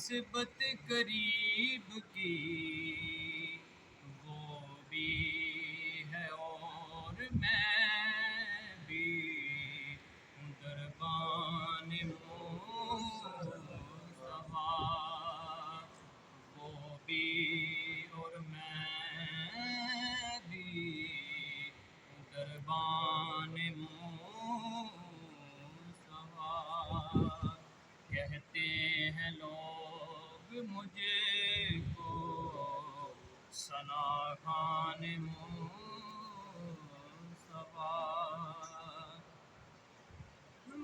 نسبت قریب کی وہ بھی ہے اور میں بھی دربان مصطفیٰ، وہ بھی اور میں بھی دربان مصطفیٰ۔ کہتے ہیں لوگ مجھے کو ثنا خوان مصطفیٰ،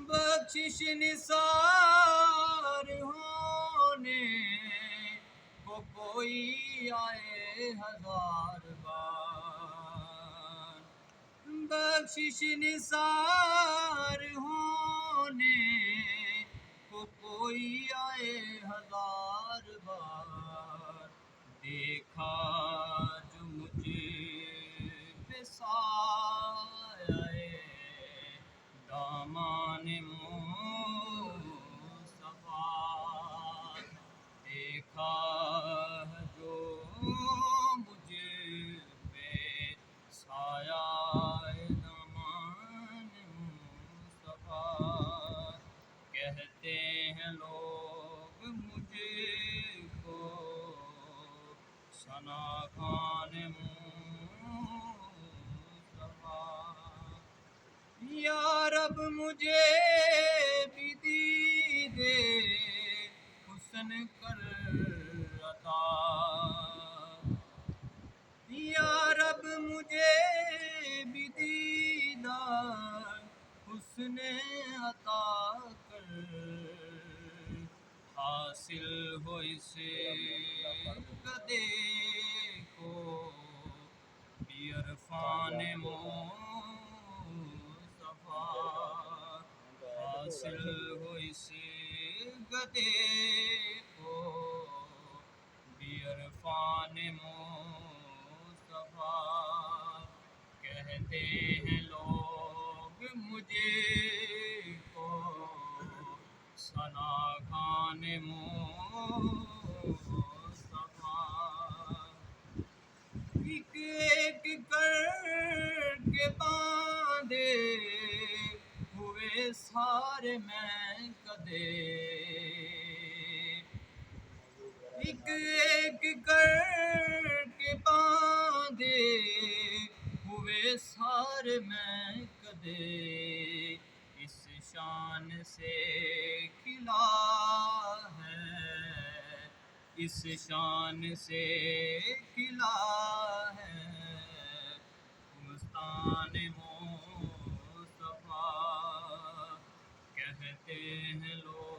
بخشش نثار ہونے کو کوئی آئے ہزار بار، بخشش نثار ہونے کو کوئی آئے ہزار بار، دیکھا جو مجھے پہ سایہ دامان مصطفیٰ، دیکھا جو مجھے پہ سایہ دامان مصطفیٰ۔ کہتے ہیں لوگ مجھے کو ثنا خوان مصطفیٰ، یا رب مجھے بھی دیدے حسن کر عطا، یا رب مجھے بھی دیدار حسن عطا کر، حاصل ہو اسے گدے کو بھی عرفان مصطفیٰ، حاصل ہو اسے گدے کو بھی عرفان مصطفیٰ۔ کہتے ہیں لوگ مجھے کو ثنا خوان مصطفیٰ، ایک ایک کر کے باندھے ہوئے سارے میں کدے، ایک ایک کر کے باندھے ہوئے سارے میں کدے، اس شان سے کھلا ہے، اس شان سے کھلا ہے مستان مصطفیٰ۔ کہتے ہیں لوگ